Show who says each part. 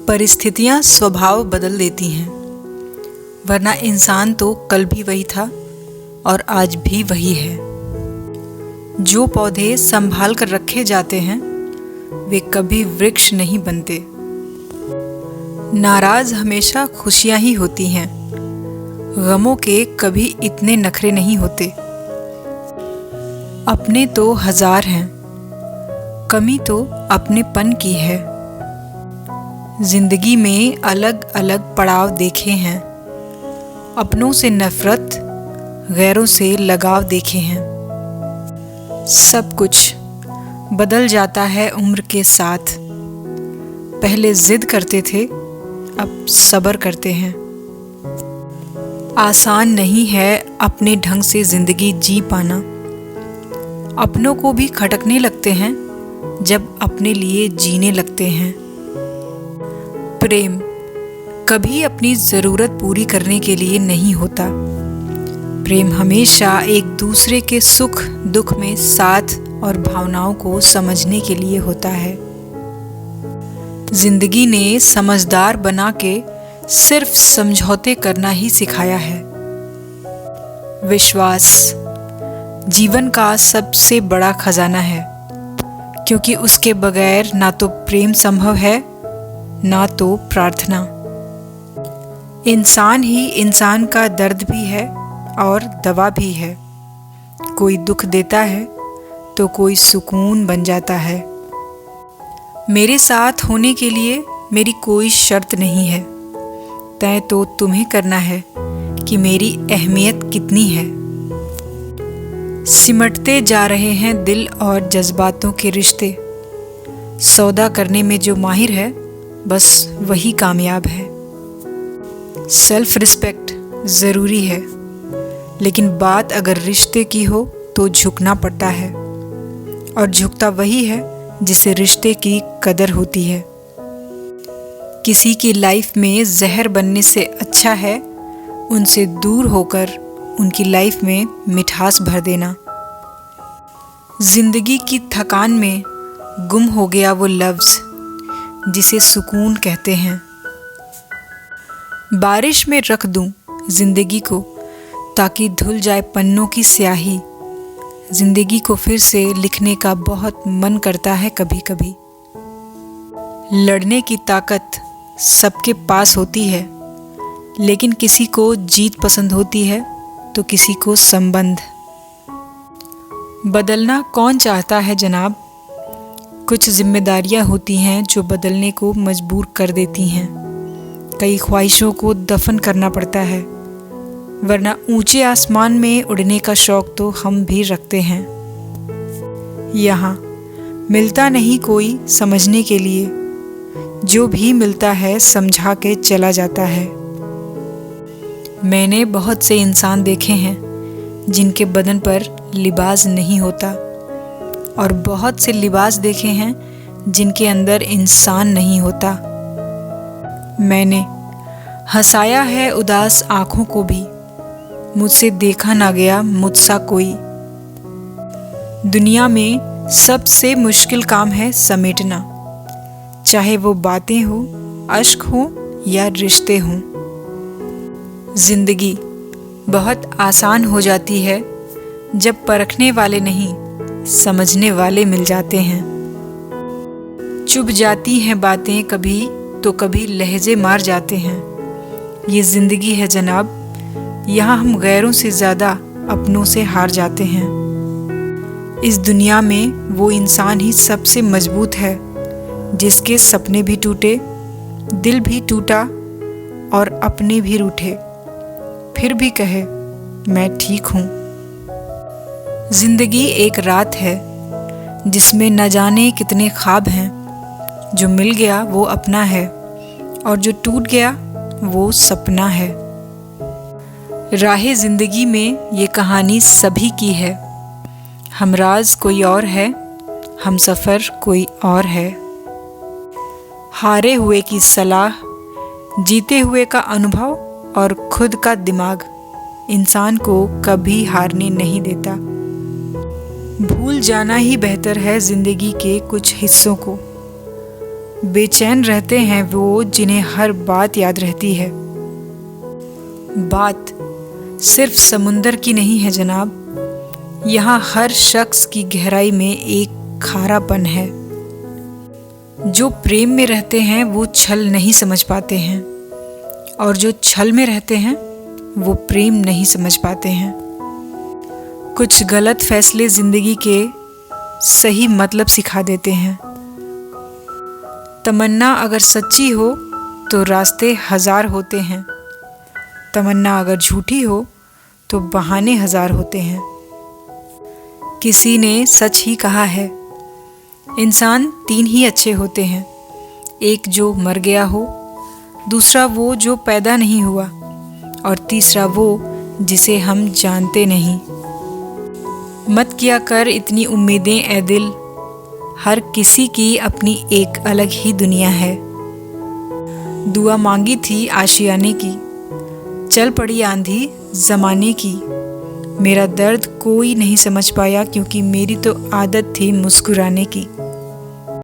Speaker 1: परिस्थितियां स्वभाव बदल देती हैं, वरना इंसान तो कल भी वही था और आज भी वही है। जो पौधे संभाल कर रखे जाते हैं वे कभी वृक्ष नहीं बनते। नाराज हमेशा खुशियां ही होती हैं, गमों के कभी इतने नखरे नहीं होते। अपने तो हजार हैं, कमी तो अपनेपन की है। जिंदगी में अलग अलग पड़ाव देखे हैं, अपनों से नफरत, गैरों से लगाव देखे हैं। सब कुछ बदल जाता है उम्र के साथ। पहले जिद करते थे, अब सब्र करते हैं। आसान नहीं है अपने ढंग से जिंदगी जी पाना। अपनों को भी खटकने लगते हैं जब अपने लिए जीने लगते हैं। प्रेम कभी अपनी ज़रूरत पूरी करने के लिए नहीं होता। प्रेम हमेशा एक दूसरे के सुख दुख में साथ और भावनाओं को समझने के लिए होता है। जिंदगी ने समझदार बना के सिर्फ समझौते करना ही सिखाया है। विश्वास जीवन का सबसे बड़ा खजाना है, क्योंकि उसके बगैर ना तो प्रेम संभव है ना तो प्रार्थना। इंसान ही इंसान का दर्द भी है और दवा भी है। कोई दुख देता है तो कोई सुकून बन जाता है। मेरे साथ होने के लिए मेरी कोई शर्त नहीं है, तय तो तुम्हें करना है कि मेरी अहमियत कितनी है। सिमटते जा रहे हैं दिल और जज्बातों के रिश्ते। सौदा करने में जो माहिर है बस वही कामयाब है। सेल्फ रिस्पेक्ट ज़रूरी है, लेकिन बात अगर रिश्ते की हो तो झुकना पड़ता है, और झुकता वही है जिसे रिश्ते की कदर होती है। किसी की लाइफ में जहर बनने से अच्छा है उनसे दूर होकर उनकी लाइफ में मिठास भर देना। जिंदगी की थकान में गुम हो गया वो लफ्ज़ जिसे सुकून कहते हैं। बारिश में रख दूं जिंदगी को ताकि धुल जाए पन्नों की स्याही। जिंदगी को फिर से लिखने का बहुत मन करता है कभी कभी। लड़ने की ताकत सबके पास होती है, लेकिन किसी को जीत पसंद होती है तो किसी को संबंध। बदलना कौन चाहता है जनाब? कुछ जिम्मेदारियां होती हैं जो बदलने को मजबूर कर देती हैं। कई ख्वाहिशों को दफन करना पड़ता है, वरना ऊंचे आसमान में उड़ने का शौक तो हम भी रखते हैं। यहाँ मिलता नहीं कोई समझने के लिए, जो भी मिलता है समझा के चला जाता है। मैंने बहुत से इंसान देखे हैं जिनके बदन पर लिबास नहीं होता, और बहुत से लिबास देखे हैं जिनके अंदर इंसान नहीं होता। मैंने हंसाया है उदास आँखों को भी, मुझसे देखा ना गया मुझसा कोई। दुनिया में सबसे मुश्किल काम है समेटना, चाहे वो बातें हो, अश्क हो या रिश्ते हों। जिंदगी बहुत आसान हो जाती है जब परखने वाले नहीं समझने वाले मिल जाते हैं। चुभ जाती हैं बातें कभी तो कभी लहजे मार जाते हैं। ये जिंदगी है जनाब, यहाँ हम गैरों से ज़्यादा अपनों से हार जाते हैं। इस दुनिया में वो इंसान ही सबसे मजबूत है जिसके सपने भी टूटे, दिल भी टूटा और अपने भी रूठे, फिर भी कहे मैं ठीक हूँ। जिंदगी एक रात है जिसमें न जाने कितने ख्वाब हैं। जो मिल गया वो अपना है और जो टूट गया वो सपना है। राहे जिंदगी में ये कहानी सभी की है। हमराज कोई और है, हम सफ़र कोई और है। हारे हुए की सलाह, जीते हुए का अनुभव और खुद का दिमाग इंसान को कभी हारने नहीं देता। भूल जाना ही बेहतर है ज़िंदगी के कुछ हिस्सों को। बेचैन रहते हैं वो जिन्हें हर बात याद रहती है। बात सिर्फ समुंदर की नहीं है जनाब, यहाँ हर शख्स की गहराई में एक खारापन है। जो प्रेम में रहते हैं वो छल नहीं समझ पाते हैं, और जो छल में रहते हैं वो प्रेम नहीं समझ पाते हैं। कुछ गलत फैसले जिंदगी के सही मतलब सिखा देते हैं। तमन्ना अगर सच्ची हो तो रास्ते हजार होते हैं, तमन्ना अगर झूठी हो तो बहाने हजार होते हैं। किसी ने सच ही कहा है, इंसान 3 ही अच्छे होते हैं, एक जो मर गया हो, दूसरा वो जो पैदा नहीं हुआ, और तीसरा वो जिसे हम जानते नहीं। मत किया कर इतनी उम्मीदें ए दिल, हर किसी की अपनी एक अलग ही दुनिया है। दुआ मांगी थी आशियाने की, चल पड़ी आंधी ज़माने की। मेरा दर्द कोई नहीं समझ पाया क्योंकि मेरी तो आदत थी मुस्कुराने की।